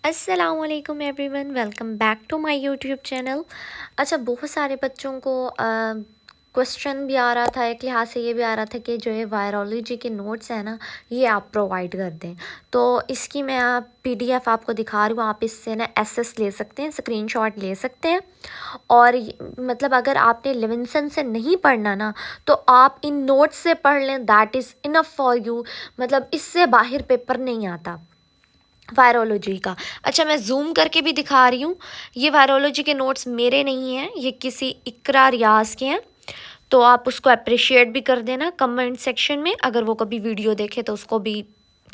अस्सलामुअलैकुम everyone, welcome back to my YouTube channel. अच्छा, बहुत सारे बच्चों को क्वेश्चन भी आ रहा था, एक लिहाज से ये भी आ रहा था कि जो है वायरोलॉजी के नोट्स हैं ना, ये आप प्रोवाइड कर दें। तो इसकी मैं पीडीएफ आपको दिखा रही हूँ। आप इससे ना एसएस ले सकते हैं, स्क्रीनशॉट ले सकते हैं। और मतलब अगर आपने लिविंगस्टन से नहीं पढ़ना ना, तो आप इन नोट्स से पढ़ लें, that is enough for you. मतलब इससे बाहर पेपर नहीं आता वायरोलॉजी का। अच्छा, मैं जूम करके भी दिखा रही हूँ। ये वायरोलॉजी के नोट्स मेरे नहीं हैं, ये किसी इकरा रियाज के हैं। तो आप उसको अप्रिशिएट भी कर देना कमेंट सेक्शन में, अगर वो कभी वीडियो देखे तो उसको भी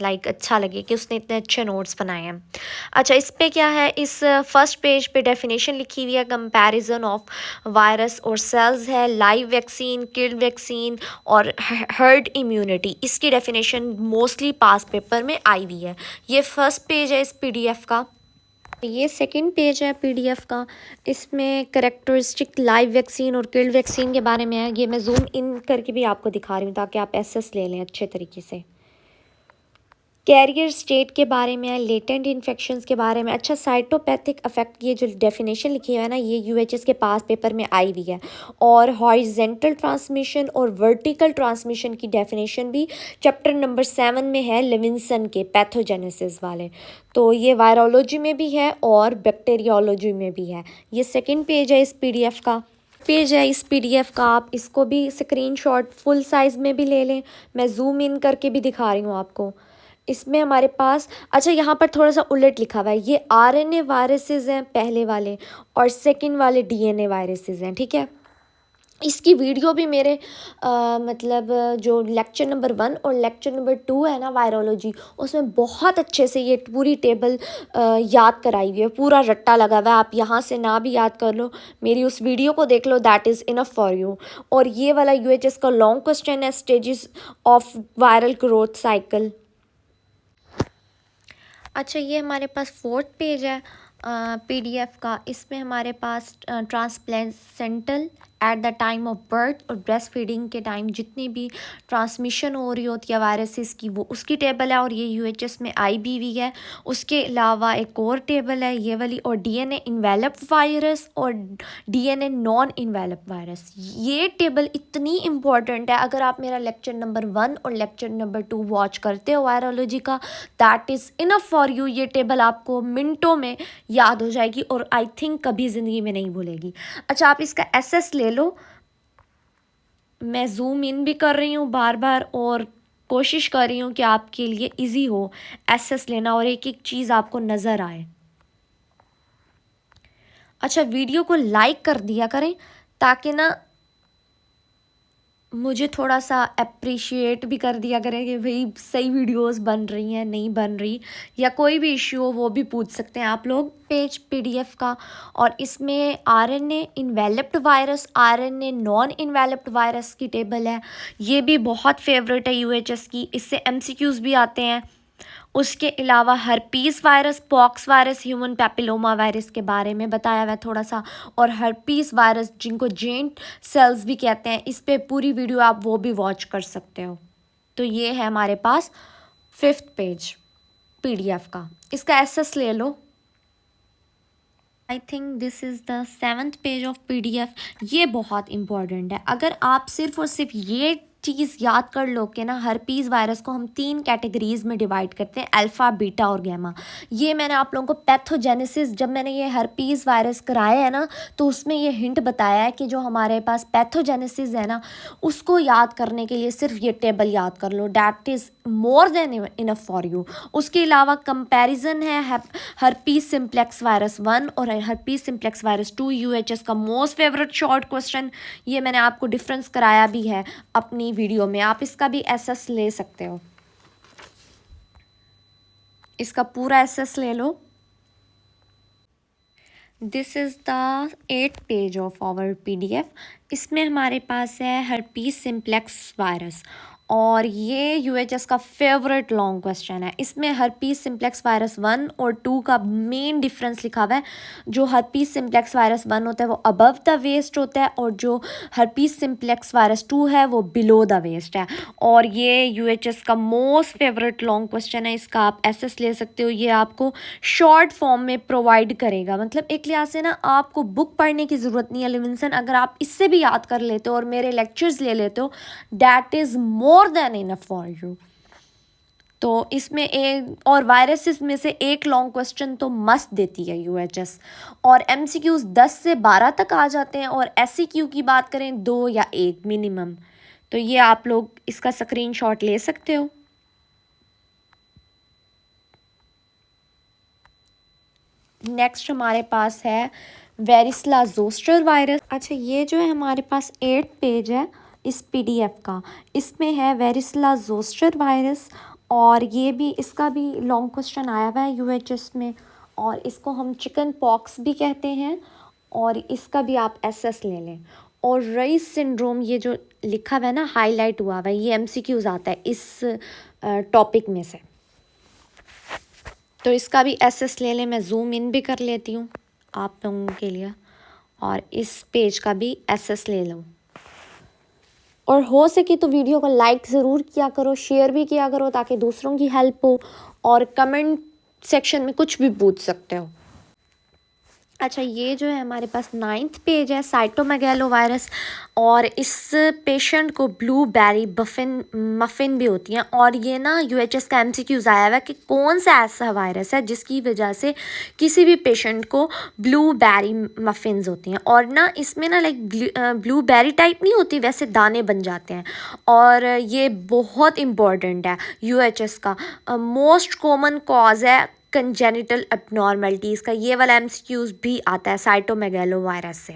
अच्छा लगे कि उसने इतने अच्छे नोट्स बनाए हैं। अच्छा, इस पे क्या है, इस फर्स्ट पेज पे डेफिनेशन लिखी हुई है, कंपैरिजन ऑफ वायरस और सेल्स है, लाइव वैक्सीन, किल्ड वैक्सीन और हर्ड इम्यूनिटी। इसकी डेफिनेशन मोस्टली पास पेपर में आई हुई है। ये फर्स्ट पेज है इस पीडीएफ का। ये सेकंड पेज है पीडीएफ का। इसमें करेक्टरिस्टिक लाइव वैक्सीन और किल्ड वैक्सीन के बारे में है। ये मैं जूम इन करके भी आपको दिखा रही हूँ ताकि आप एसेस ले लें अच्छे तरीके से। कैरियर स्टेट के बारे में है, लेटेंट इन्फेक्शंस के बारे में। अच्छा, साइटोपैथिक अफेक्ट, ये जो डेफिनेशन लिखी है ना, ये यूएचएस के पास पेपर में आई हुई है। और हॉरिजेंटल ट्रांसमिशन और वर्टिकल ट्रांसमिशन की डेफिनेशन भी चैप्टर नंबर 7 में है, लिविंगस्टन के पैथोजेनेसिस वाले। तो ये वायरोलॉजी में भी है और बैक्टीरियोलॉजी में भी है। ये सेकेंड पेज है इस पीडीएफ का। पेज है इस पीडीएफ का, आप इसको भी स्क्रीनशॉट फुल साइज़ में भी ले लें। मैं जूम इन करके भी दिखा रही हूँ आपको। इसमें हमारे पास, अच्छा यहाँ पर थोड़ा सा उलट लिखा हुआ है, ये आरएनए वायरसेस हैं पहले वाले और सेकंड वाले डीएनए वायरसेस हैं, ठीक है। इसकी वीडियो भी मेरे मतलब जो लेक्चर नंबर 1 और लेक्चर नंबर 2 है ना वायरोलॉजी, उसमें बहुत अच्छे से ये पूरी टेबल याद कराई हुई है, पूरा रट्टा लगा हुआ है। आप यहाँ से ना भी याद कर लो, मेरी उस वीडियो को देख लो, that is enough for you. और ये वाला यूएचएस का लॉन्ग क्वेश्चन है, stages of viral growth cycle. अच्छा, ये हमारे पास फोर्थ पेज है पीडीएफ का। इसमें हमारे पास transplacental at the time of birth और ब्रेस्ट फीडिंग के टाइम जितनी भी ट्रांसमिशन हो रही होती है वायरसेस की, वो उसकी टेबल है और ये यूएचएस में आई भी हुई है। उसके अलावा एक और टेबल है ये वाली, और डीएनए इन्वेलप्ड वायरस और डीएनए नॉन इन्वेलप्ड वायरस। ये टेबल इतनी इम्पॉर्टेंट है, अगर आप मेरा लेक्चर नंबर 1 और लेक्चर नंबर 2 वॉच करते हो वायरोलॉजी का, that is enough for you. ये टेबल आपको मिनटों में याद हो जाएगी और आई थिंक कभी ज़िंदगी में नहीं भूलेगी। अच्छा, आप इसका एसएस ले लो। मैं जूम इन भी कर रही हूँ बार बार और कोशिश कर रही हूँ कि आपके लिए इजी हो एसएस लेना और एक एक चीज़ आपको नज़र आए। अच्छा, वीडियो को लाइक कर दिया करें ताकि ना मुझे थोड़ा सा अप्रिशिएट भी कर दिया करें कि भाई सही वीडियोस बन रही हैं नहीं बन रही, या कोई भी इश्यू हो वो भी पूछ सकते हैं आप लोग पेज पीडीएफ का। और इसमें RNA enveloped virus, RNA non enveloped virus की टेबल है। ये भी बहुत फेवरेट है यूएचएस की, इससे एमसीक्यूज भी आते हैं। उसके अलावा herpes virus, pox virus, human papilloma virus के बारे में बताया हुआ है थोड़ा सा। और हर्पीस वायरस जिनको जेंट सेल्स भी कहते हैं, इस पे पूरी वीडियो आप वो भी वॉच कर सकते हो। तो ये है हमारे पास फिफ्थ पेज पीडीएफ का, इसका एसेस ले लो। I think this is the 7th page of PDF. ये बहुत इंपॉर्टेंट है, अगर आप सिर्फ और सिर्फ ये चीज़ याद कर लो कि ना हर्पीस वायरस को हम 3 कैटेगरीज में डिवाइड करते हैं, अल्फ़ा, बीटा और गैमा। ये मैंने आप लोगों को पैथोजेनेसिस, जब मैंने ये हर्पीस वायरस कराया है ना, तो उसमें ये हिंट बताया है कि जो हमारे पास पैथोजेनेसिस है ना, उसको याद करने के लिए सिर्फ ये टेबल याद कर लो, that is more than enough for you. उसके अलावा कंपैरिजन है हर्पीस सिम्प्लेक्स वायरस 1 और हर्पीस सिम्प्लेक्स वायरस 2, यूएचएस का मोस्ट फेवरेट शॉर्ट क्वेश्चन। ये मैंने आपको डिफरेंस कराया भी है अपनी वीडियो में, आप इसका भी एसएस ले सकते हो। इसका पूरा एसएस ले लो। This is the 8th page of our PDF. इसमें हमारे पास है हर्पीस सिम्प्लेक्स वायरस और ये यूएचएस का फेवरेट लॉन्ग क्वेश्चन है। इसमें हर्पीस सिम्प्लेक्स वायरस 1 और 2 का मेन डिफरेंस लिखा हुआ है। जो हर्पीस सिम्प्लेक्स वायरस 1 होता है वो अबव द वेस्ट होता है, और जो हर्पीस सिम्प्लेक्स वायरस 2 है वो बिलो द वेस्ट है। और ये यूएचएस का मोस्ट फेवरेट लॉन्ग क्वेश्चन है। इसका आप एसएस ले सकते हो, ये आपको शॉर्ट फॉर्म में प्रोवाइड करेगा। मतलब एक लिहाज से ना आपको बुक पढ़ने की ज़रूरत नहीं है लिविंगस्टन, अगर आप इससे भी याद कर लेते हो और मेरे लेक्चर्स ले लेते हो, that is more than enough for you. तो इसमें एक और वायरसेस में से एक लॉन्ग क्वेश्चन तो मस्त देती है यूएचएस, और एमसीक्यूज 10 से 12 तक आ जाते हैं, और एससीक्यू की बात करें 2 या 1 मिनिमम। तो ये आप लोग इसका स्क्रीनशॉट ले सकते हो। नेक्स्ट हमारे पास है वेरिस्ला जोस्टर वायरस। अच्छा, ये जो है हमारे पास 8 पेज है इस पीडीएफ का, इसमें है वेरिस्ला जोस्टर वायरस, और ये भी इसका भी लॉन्ग क्वेश्चन आया हुआ है यूएचएस में, और इसको हम चिकन पॉक्स भी कहते हैं, और इसका भी आप एसएस ले लें। और रईस सिंड्रोम ये जो लिखा हुआ है ना, हाईलाइट हुआ हुआ है, ये एमसीक्यूज आता है इस टॉपिक में से। तो इसका भी एसएस ले लें, मैं जूम इन भी कर लेती हूँ आप लोगों के लिए, और इस पेज का भी एसएस ले लूँ। और हो सके तो वीडियो को लाइक ज़रूर किया करो, शेयर भी किया करो, ताकि दूसरों की हेल्प हो, और कमेंट सेक्शन में कुछ भी पूछ सकते हो। अच्छा, ये जो है हमारे पास 9th पेज है, साइटोमेगैलो वायरस, और इस पेशेंट को ब्लूबेरी मफिन भी होती हैं। और ये ना यूएचएस का एमसीक्यूज आया हुआ है कि कौन सा ऐसा वायरस है जिसकी वजह से किसी भी पेशेंट को ब्लूबेरी मफिन्स होती हैं। और ना इसमें ना लाइक ब्लूबेरी टाइप नहीं होती, वैसे दाने बन जाते हैं। और ये बहुत इम्पॉर्टेंट है यूएचएस का, मोस्ट कॉमन कॉज है कंजेनिटल एबनॉर्मेलिटीज़ का। ये वाला एमसीक्यूज भी आता है साइटोमेगैलो वायरस से।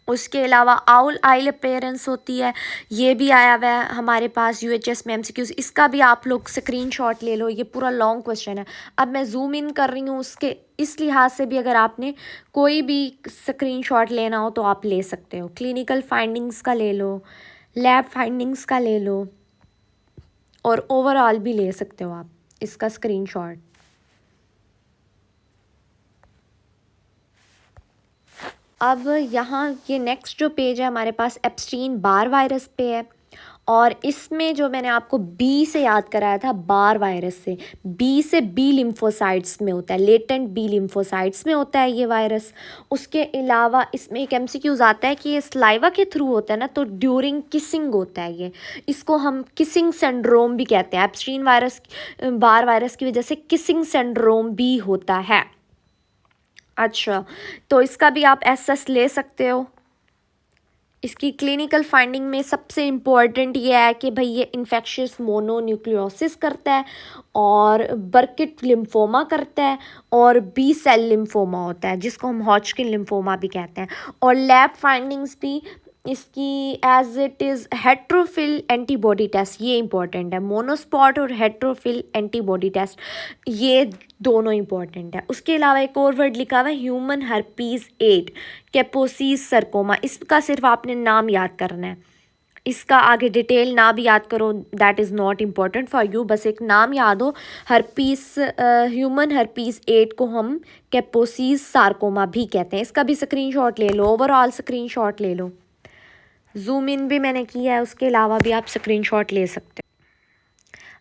उसके अलावा आउल आइल अपेयरेंस होती है, ये भी आया हुआ है हमारे पास यूएचएस में एमसीक्यूज। इसका भी आप लोग स्क्रीनशॉट ले लो, ये पूरा लॉन्ग क्वेश्चन है। अब मैं जूम इन कर रही हूँ उसके इस लिहाज से भी, अगर आपने कोई भी स्क्रीनशॉट लेना हो तो आप ले सकते हो। क्लिनिकल फाइंडिंग्स का ले लो, लैब फाइंडिंग्स का ले लो, और ओवरऑल भी ले सकते हो आप इसका स्क्रीनशॉट। अब यहाँ ये नेक्स्ट जो पेज है हमारे पास एप्स्टीन बार वायरस पे है, और इसमें जो मैंने आपको बी से याद कराया था, बार वायरस से, बी से बी लिम्फोसाइट्स में होता है, लेटेंट बी लिम्फोसाइट्स में होता है ये वायरस। उसके अलावा इसमें एक एमसीक्यूज आता है कि ये स्लाइवा के थ्रू होता है ना, तो ड्यूरिंग किसिंग होता है ये, इसको हम किसिंग सिंड्रोम भी कहते हैं। एप्स्टीन वायरस बार वायरस की वजह से किसिंग सिंड्रोम भी होता है। अच्छा, तो इसका भी आप एसएस ले सकते हो। इसकी क्लिनिकल फाइंडिंग में सबसे इम्पॉर्टेंट ये है कि भाई ये इन्फेक्शियस मोनोन्यूक्लियोसिस करता है, और बर्किट लिम्फोमा करता है, और बी सेल लिम्फोमा होता है जिसको हम हॉजकिन लिम्फोमा भी कहते हैं। और लैब फाइंडिंग्स भी इसकी as it is heterophile antibody test, ये इंपॉर्टेंट है। मोनोस्पॉट और हेट्रोफिल एंटीबॉडी टेस्ट, ये दोनों इंपॉर्टेंट है। उसके अलावा एक और वर्ड लिखा हुआ है ह्यूमन हर्पीज़ 8 कैपोसीस सरकोमा, इसका सिर्फ आपने नाम याद करना है, इसका आगे डिटेल ना भी याद करो, that is not important for you, बस एक नाम याद हो। हर्पीस ह्यूमन हर्पीज़ 8 को हम कैपोसीस सार्कोमा भी कहते हैं। इसका भी स्क्रीनशॉट ले लो, ओवरऑल स्क्रीनशॉट ले लो, जूम इन भी मैंने किया है, उसके अलावा भी आप स्क्रीनशॉट ले सकते हो।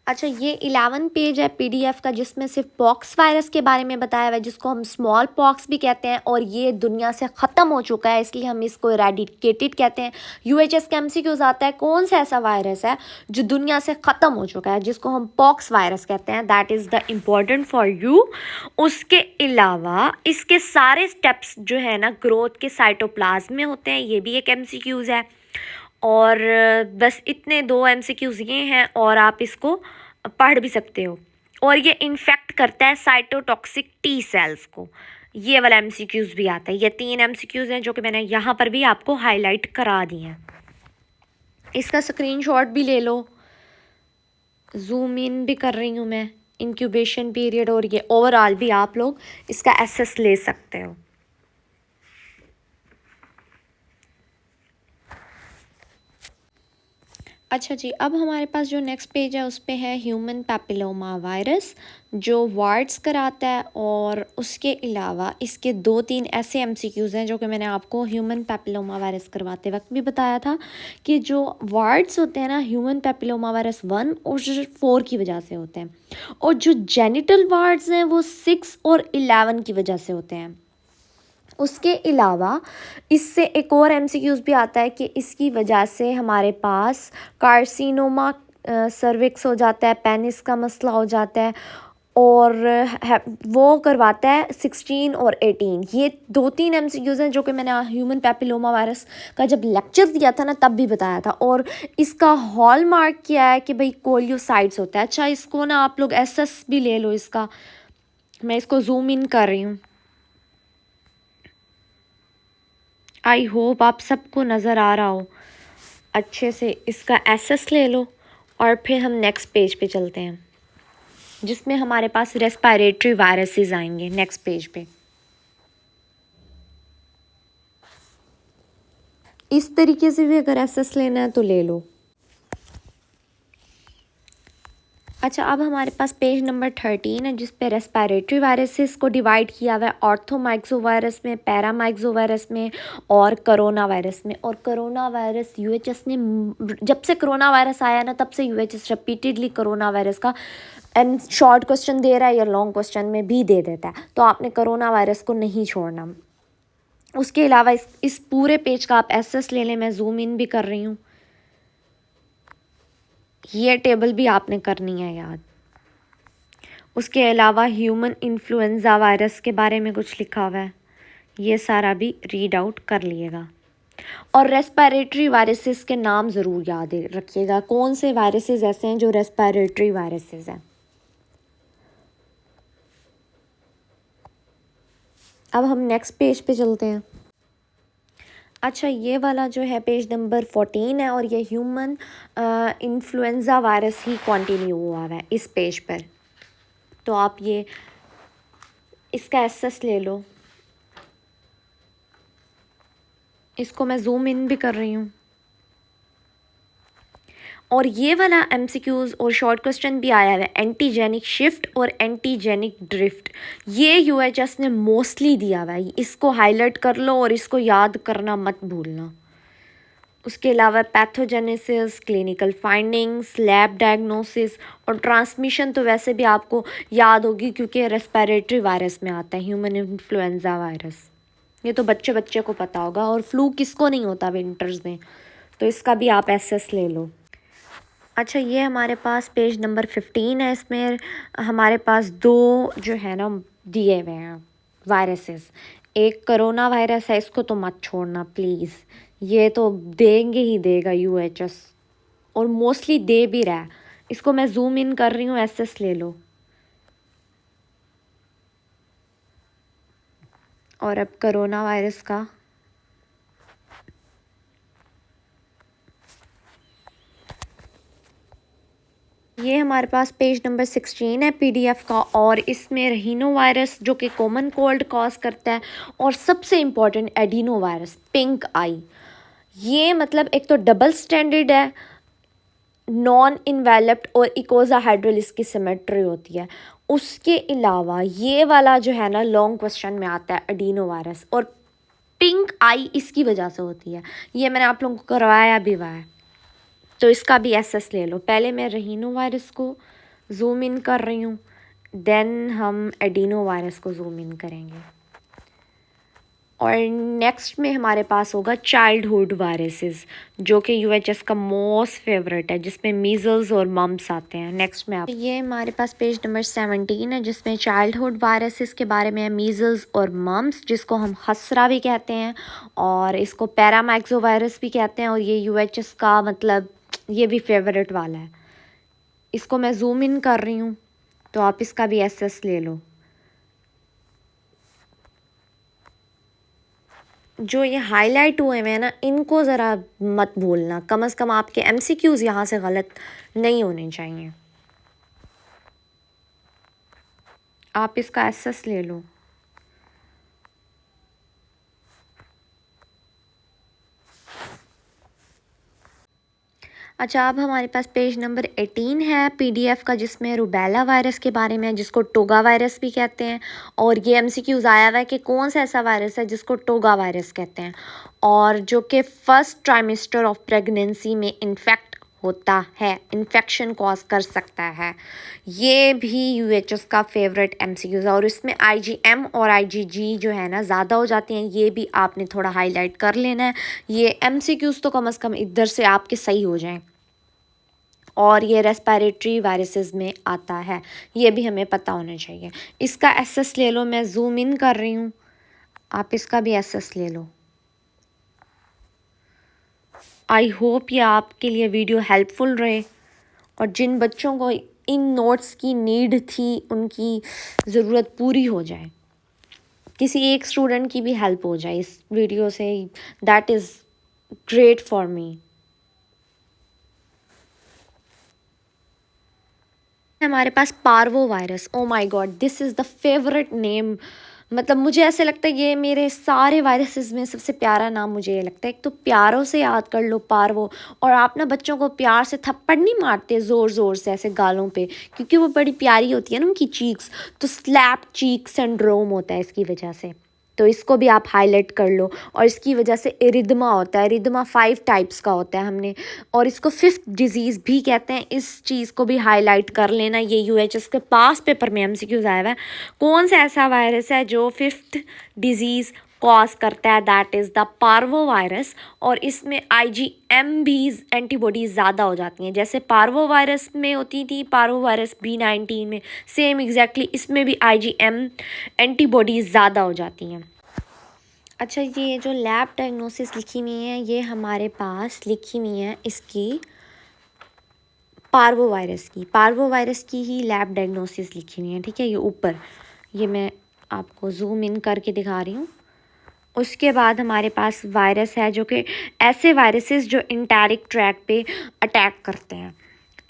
अच्छा, ये 11 पेज है पीडीएफ का, जिसमें सिर्फ पॉक्स वायरस के बारे में बताया हुआ है, जिसको हम स्मॉल पॉक्स भी कहते हैं, और ये दुनिया से ख़त्म हो चुका है, इसलिए हम इसको एरेडिकेटेड कहते हैं। यूएचएस के एमसीक्यूज आता है कौन सा ऐसा वायरस है जो दुनिया से ख़त्म हो चुका है, जिसको हम पॉक्स वायरस कहते हैं, that is the important for you. उसके अलावा इसके सारे स्टेप्स जो है ना ग्रोथ के साइटोप्लाज्म में होते हैं, ये भी एक एमसीक्यूज है। और बस इतने 2 एमसीक्यूज ये हैं, और आप इसको पढ़ भी सकते हो। और ये इन्फेक्ट करता है साइटोटॉक्सिक टी सेल्स को, ये वाला एमसीक्यूज भी आता है। ये 3 एमसीक्यूज हैं जो कि मैंने यहाँ पर भी आपको हाईलाइट करा दी हैं। इसका स्क्रीनशॉट भी ले लो, जूम इन भी कर रही हूँ मैं, इंक्यूबेशन पीरियड, और ये ओवरऑल भी आप लोग इसका एसेस ले सकते हो। अच्छा जी, अब हमारे पास जो नेक्स्ट पेज है उस पे है ह्यूमन पैपिलोमा वायरस, जो वार्ड्स कराता है। और उसके अलावा इसके 2-3 ऐसे एमसीक्यूज़ हैं जो कि मैंने आपको ह्यूमन पैपिलोमा वायरस करवाते वक्त भी बताया था कि जो वार्ड्स होते हैं ना ह्यूमन पैपिलोमा वायरस 1 और 4 की वजह से होते हैं, और जो जेनिटल वार्ड्स हैं वो 6 और 11 की वजह से होते हैं। उसके अलावा इससे एक और एमसीक्यूज़ भी आता है कि इसकी वजह से हमारे पास कार्सिनोमा सर्विक्स हो जाता है, पेनिस का मसला हो जाता है, और वो करवाता है 16 और 18। ये 2-3 एमसीक्यूज़ हैं जो कि मैंने ह्यूमन पैपिलोमा वायरस का जब लेक्चर दिया था ना तब भी बताया था। और इसका हॉलमार्क क्या है कि भाई कोलियोसाइट्स होता है। अच्छा, इसको ना आप लोग एसएस भी ले लो इसका, मैं इसको जूम इन कर रही हूँ। आई होप आप सबको नज़र आ रहा हो अच्छे से। इसका एसेस ले लो और फिर हम नेक्स्ट पेज पे चलते हैं जिसमें हमारे पास रेस्पिरेटरी वायरसेस आएंगे नेक्स्ट पेज पे। इस तरीके से भी अगर एसेस लेना है तो ले लो। अच्छा, अब हमारे पास पेज नंबर 13 है जिस पे रेस्पिरेटरी वायरसेस को डिवाइड किया हुआ है ऑर्थोमाइक्सो वायरस में, पैरामाइक्सो वायरस में और कोरोना वायरस में। और कोरोना वायरस यूएचएस ने जब से कोरोना वायरस आया ना तब से यूएचएस रिपीटेडली कोरोना वायरस का एंड शॉर्ट क्वेश्चन दे रहा है या लॉन्ग क्वेश्चन में भी दे देता है, तो आपने कोरोना वायरस को नहीं छोड़ना। उसके अलावा इस पूरे पेज का आप एसेस ले लें, मैं जूम इन भी कर रही हूँ। ये टेबल भी आपने करनी है याद। उसके अलावा ह्यूमन इन्फ्लुएंजा वायरस के बारे में कुछ लिखा हुआ है, ये सारा भी रीड आउट कर लिएगा। और रेस्पिरेटरी वायरसेस के नाम ज़रूर याद रखिएगा, कौन से वायरसेस ऐसे हैं जो रेस्पिरेटरी वायरसेस हैं। अब हम नेक्स्ट पेज पे चलते हैं। अच्छा, ये वाला जो है पेज नंबर 14 है और ये ह्यूमन इन्फ्लुएंजा वायरस ही कंटिन्यू हुआ है इस पेज पर। तो आप ये इसका एसेस ले लो। इसको मैं जूम इन भी कर रही हूँ। और ये वाला एमसीक्यूज़ और शॉर्ट क्वेश्चन भी आया है, एंटीजेनिक शिफ्ट और एंटीजेनिक ड्रिफ्ट। ये यूएचएस ने मोस्टली दिया हुआ है, इसको हाईलाइट कर लो और इसको याद करना मत भूलना। उसके अलावा pathogenesis, clinical findings, lab diagnosis और ट्रांसमिशन तो वैसे भी आपको याद होगी क्योंकि रेस्पिरेटरी वायरस में आता है ह्यूमन इन्फ्लुएंजा वायरस। ये तो बच्चे बच्चे को पता होगा। और फ्लू किसको नहीं होता विंटर्स में, तो इसका भी आप एसेस ले लो। अच्छा, ये हमारे पास पेज नंबर 15 है। इसमें हमारे पास 2 जो है ना दिए हुए हैं वायरसेस। एक कोरोना वायरस है, इसको तो मत छोड़ना प्लीज़, ये तो देंगे ही देगा यूएचएस और मोस्टली दे भी रहा है। इसको मैं जूम इन कर रही हूँ, एसेस ले लो। और अब कोरोना वायरस का ये हमारे पास पेज नंबर 16 है पीडीएफ का। और इसमें रहीनो वायरस जो कि कॉमन कोल्ड कॉज करता है, और सबसे इम्पॉर्टेंट एडिनो वायरस पिंक आई। ये मतलब एक तो डबल स्टैंडर्ड है, नॉन इन्वेलप्ड और इकोजा हाइड्रल इसकी सिमेट्री होती है। उसके अलावा ये वाला जो है ना लॉन्ग क्वेश्चन में आता है एडिनो वायरस, और पिंक आई इसकी वजह से होती है। ये मैंने आप लोगों को करवाया भी हुआ है, तो इसका भी एसेस ले लो। पहले मैं रहीनो वायरस को जूम इन कर रही हूँ, देन हम एडिनो वायरस को जूम इन करेंगे। और नेक्स्ट में हमारे पास होगा चाइल्डहुड वायरसेस जो कि यूएचएस का मोस्ट फेवरेट है, जिसमें मीज़ल्स और मम्स आते हैं। नेक्स्ट में आप ये हमारे पास पेज नंबर 17 है जिसमें चाइल्डहुड वायरसेस के बारे में है, मीज़ल्स और मम्स जिसको हम खसरा भी कहते हैं और इसको पैरामाइक्सो वायरस भी कहते हैं। और ये यूएचएस का मतलब ये भी फेवरेट वाला है। इसको मैं जूम इन कर रही हूँ, तो आप इसका भी एसेस ले लो। जो ये हाईलाइट हुए हैं ना इनको ज़रा मत भूलना, कम से कम आपके एमसीक्यूज़ यहाँ से गलत नहीं होने चाहिए। आप इसका एसेस ले लो। अच्छा, अब हमारे पास पेज नंबर 18 है पीडीएफ का, जिसमें रूबेला वायरस के बारे में, जिसको टोगा वायरस भी कहते हैं। और ये एमसीक्यूज आया हुआ है कि कौन सा ऐसा वायरस है जिसको टोगा वायरस कहते हैं, और जो कि फर्स्ट ट्राइमेस्टर ऑफ प्रेगनेंसी में इन्फेक्ट होता है, इन्फेक्शन कॉज कर सकता है। ये भी यूएचएस का फेवरेट एमसीक्यूज है, और इसमें आईजीएम और आईजीजी जो है ना ज़्यादा हो जाती हैं। ये भी आपने थोड़ा हाईलाइट कर लेना है। ये एमसीक्यूज तो कम से कम इधर से आपके सही हो जाएं। और ये रेस्पिरेटरी वायरसेस में आता है, ये भी हमें पता होना चाहिए। इसका एसएस ले लो, मैं जूम इन कर रही हूँ, आप इसका भी एसएस ले लो। आई होप ये आपके लिए वीडियो हेल्पफुल रहे, और जिन बच्चों को इन नोट्स की नीड थी उनकी ज़रूरत पूरी हो जाए, किसी एक स्टूडेंट की भी हेल्प हो जाए इस वीडियो से, that is great for me. हमारे पास parvo virus, oh my god, this is the favourite name. मतलब मुझे ऐसे लगता है ये मेरे सारे वायरसेस में सबसे प्यारा नाम मुझे ये लगता है। एक तो प्यारों से याद कर लो पार्वो, और आप ना बच्चों को प्यार से थप्पड़ नहीं मारते ज़ोर ज़ोर से ऐसे गालों पे, क्योंकि वो बड़ी प्यारी होती है ना उनकी चीक्स, तो स्लैप चीक सिंड्रोम होता है इसकी वजह से। तो इसको भी आप हाईलाइट कर लो। और इसकी वजह से इरिदमा होता है, इरिदमा 5 टाइप्स का होता है हमने, और इसको फिफ्थ डिजीज़ भी कहते हैं। इस चीज़ को भी हाईलाइट कर लेना, ये यूएचएस के पास पेपर में एमसीक्यूज आया हुआ है। कौन सा ऐसा वायरस है जो फिफ्थ डिजीज़ कॉज करता है, that is the parvo virus. और इसमें आईजीएम भी एंटीबॉडीज़ ज़्यादा हो जाती हैं, जैसे पार्वो वायरस में होती थी, पार्वो वायरस B19 में, सेम एग्जैक्टली इसमें भी आईजीएम एंटीबॉडीज़ ज़्यादा हो जाती हैं। अच्छा, ये जो लैब डायग्नोसिस लिखी हुई है, ये हमारे पास लिखी हुई है इसकी पार्वो वायरस की ही लैब डायग्नोसिस लिखी हुई है, ठीक है। ये ऊपर, ये मैं आपको जूम इन करके दिखा रही हूँ। उसके बाद हमारे पास वायरस है जो कि ऐसे वायरसेस जो इंटेरिक ट्रैक पे अटैक करते हैं,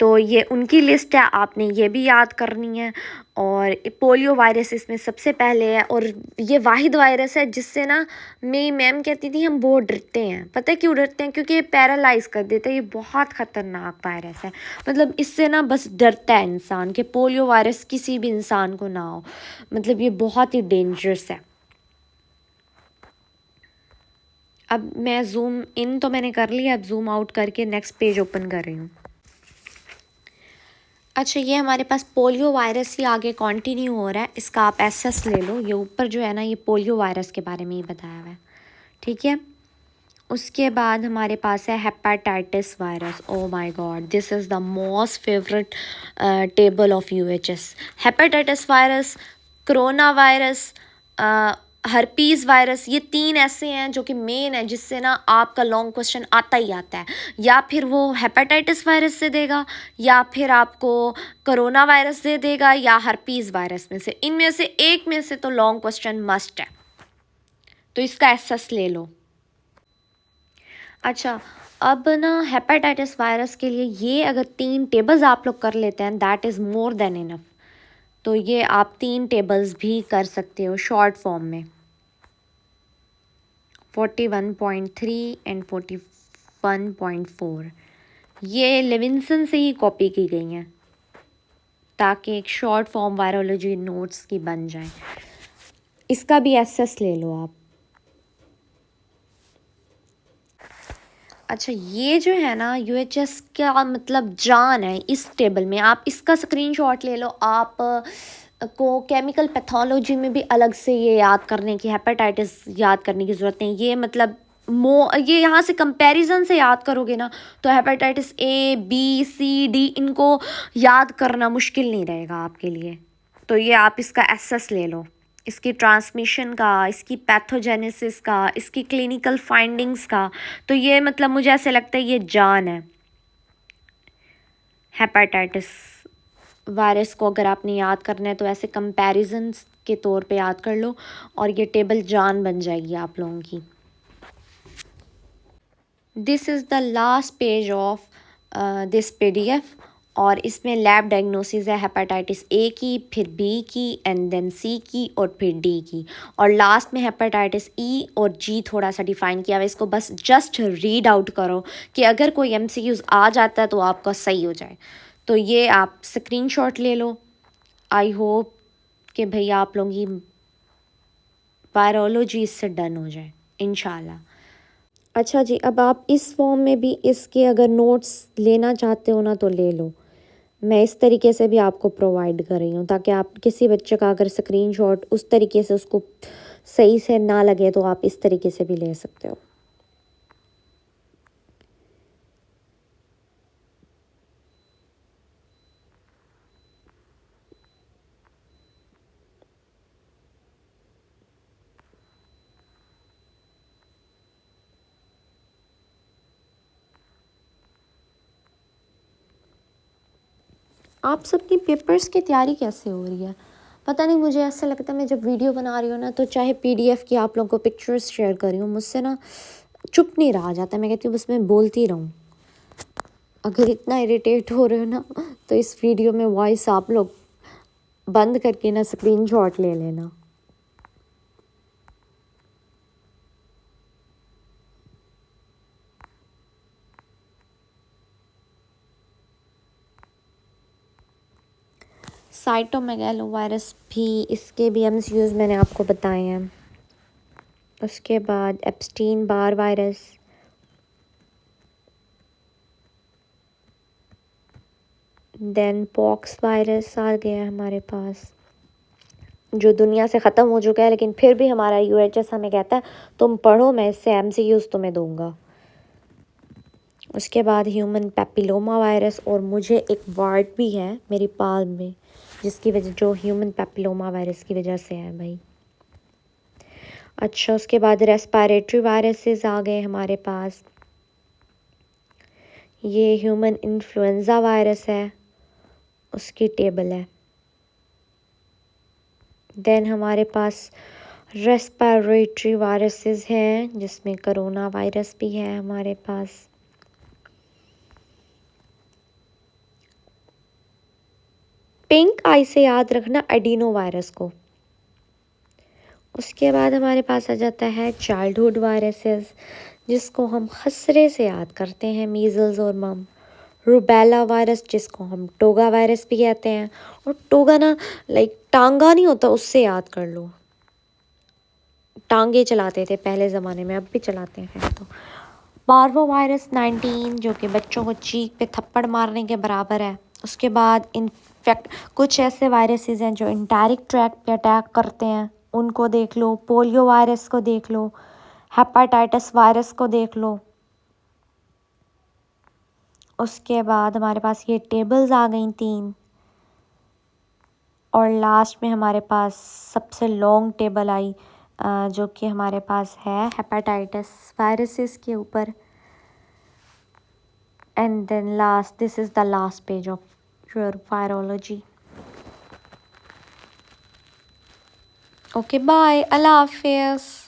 तो ये उनकी लिस्ट है, आपने ये भी याद करनी है। और पोलियो वायरस इसमें सबसे पहले है, और ये वाहिद वायरस है जिससे ना मेरी मैम कहती थी हम बहुत डरते हैं। पता है क्यों डरते हैं? क्योंकि ये पैरालाइज कर देता है। ये बहुत ख़तरनाक वायरस है, मतलब इससे ना बस डरता है इंसान, कि पोलियो वायरस किसी भी इंसान को ना हो। मतलब ये बहुत ही डेंजरस है। अब मैं जूम इन तो मैंने कर लिया, अब जूम आउट करके नेक्स्ट पेज ओपन कर रही हूँ। अच्छा, ये हमारे पास पोलियो वायरस ही आगे कंटिन्यू हो रहा है, इसका आप एसएस ले लो। ये ऊपर जो है ना, ये पोलियो वायरस के बारे में ही बताया हुआ है, ठीक है। उसके बाद हमारे पास है hepatitis virus. Oh my god, this is the most favourite table of UHS. Hepatitis virus, corona virus, herpes virus, ये 3 ऐसे हैं जो कि मेन है, जिससे ना आपका लॉन्ग क्वेश्चन आता ही आता है। या फिर वो हेपेटाइटिस वायरस से देगा, या फिर आपको कोरोना वायरस दे देगा, या हर्पीज़ वायरस में से, इनमें से एक में से तो लॉन्ग क्वेश्चन मस्ट है, तो इसका एसएस ले लो। अच्छा, अब ना हेपेटाइटिस वायरस के लिए ये अगर 3 टेबल्स आप लोग कर लेते हैं, that is more than enough. तो ये आप 3 टेबल्स भी कर सकते हो शॉर्ट फॉर्म में, 41.3 एंड 41.4। ये लेविंसन से ही कॉपी की गई हैं, ताकि एक शॉर्ट फॉर्म वायरोलॉजी नोट्स की बन जाए। इसका भी एसएस ले लो आप। अच्छा, ये जो है ना यूएचएस का मतलब जान है इस टेबल में, आप इसका स्क्रीनशॉट ले लो। आप को केमिकल पैथोलॉजी में भी अलग से ये याद करने की, हेपेटाइटिस याद करने की ज़रूरत नहीं। ये मतलब ये यहाँ से कंपैरिजन से याद करोगे ना, तो hepatitis A B C D इनको याद करना मुश्किल नहीं रहेगा आपके लिए। तो ये आप इसका एसएस ले लो, इसकी ट्रांसमिशन का, इसकी पैथोजेनेसिस का, इसकी क्लिनिकल फाइंडिंग्स का। तो ये मतलब मुझे ऐसे लगता है ये जान है हेपेटाइटिस वायरस को। अगर आपने याद करना है तो ऐसे कंपैरिजन्स के तौर पे याद कर लो, और ये टेबल जान बन जाएगी आप लोगों की। This is the last page of this PDF। और इसमें लैब डायग्नोसिस है हेपेटाइटिस ए की, फिर बी की, एंड देन सी की, और फिर डी की, और लास्ट में हेपेटाइटिस ई और जी थोड़ा सा डिफाइन किया हुआ है। इसको बस जस्ट रीड आउट करो कि अगर कोई एमसीक्यूज आ जाता है तो आपका सही हो जाए। तो ये आप स्क्रीनशॉट ले लो। आई होप कि भैया आप लोगों की वायरोलॉजी इससे डन हो जाए इंशाल्लाह। अच्छा जी, अब आप इस फॉर्म में भी इसके अगर नोट्स लेना चाहते हो ना तो ले लो। मैं इस तरीके से भी आपको प्रोवाइड कर रही हूँ ताकि आप किसी बच्चे का अगर स्क्रीनशॉट उस तरीके से उसको सही से ना लगे तो आप इस तरीके से भी ले सकते हो। आप सबकी पेपर्स की तैयारी कैसे हो रही है? पता नहीं, मुझे ऐसा लगता है मैं जब वीडियो बना रही हूँ ना तो चाहे पीडीएफ की आप लोगों को पिक्चर्स शेयर कर रही हूँ, मुझसे ना चुप नहीं रहा जाता। मैं कहती हूँ बस मैं बोलती रहूँ। अगर इतना इरिटेट हो रहे हो ना तो इस वीडियो में वॉइस आप लोग बंद करके ना स्क्रीनशॉट ले लेना। साइटोमेगालो वायरस भी, इसके भी एमसीक्यूज मैंने आपको बताए हैं। उसके बाद Epstein Barr virus, then pox virus आ गया हमारे पास, जो दुनिया से ख़त्म हो चुका है, लेकिन फिर भी हमारा यूएचएस हमें कहता है तुम पढ़ो, मैं इससे एमसीक्यूज तुम्हें दूंगा। उसके बाद ह्यूमन पेपिलोमा वायरस, और मुझे एक वार्ड भी है मेरी पाल में जिसकी वजह, जो ह्यूमन पेपिलोमा वायरस की वजह से है भाई। अच्छा, उसके बाद रेस्पिरेटरी वायरसेस आ गए हमारे पास। ये ह्यूमन इन्फ्लुएंजा वायरस है, उसकी टेबल है। देन हमारे पास रेस्पिरेटरी वायरसेस हैं जिसमें करोना वायरस भी है हमारे पास। पिंक आई से याद रखना एडिनो वायरस को। उसके बाद हमारे पास आ जाता है चाइल्डहुड वायरसेस, जिसको हम खसरे से याद करते हैं, मीज़ल्स और मम। रूबेला वायरस, जिसको हम टोगा वायरस भी कहते हैं, और टोगा ना लाइक टांगा नहीं होता, उससे याद कर लो। टांगे चलाते थे पहले ज़माने में, अब भी चलाते हैं खैर। तो पार्वो वायरस 19, जो कि बच्चों को चीख पे थप्पड़ मारने के बराबर है। उसके बाद इनफेक्ट कुछ ऐसे वायरसेस हैं जो इंटायरिक ट्रैक पे अटैक करते हैं, उनको देख लो। पोलियो वायरस को देख लो, हेपेटाइटिस वायरस को देख लो। उसके बाद हमारे पास ये टेबल्स आ गई 3, और लास्ट में हमारे पास सबसे लॉन्ग टेबल आई जो कि हमारे पास है हेपेटाइटिस वायरसेस के ऊपर। And then last, this is the last page of your virology. Okay, bye. Allah Hafiz.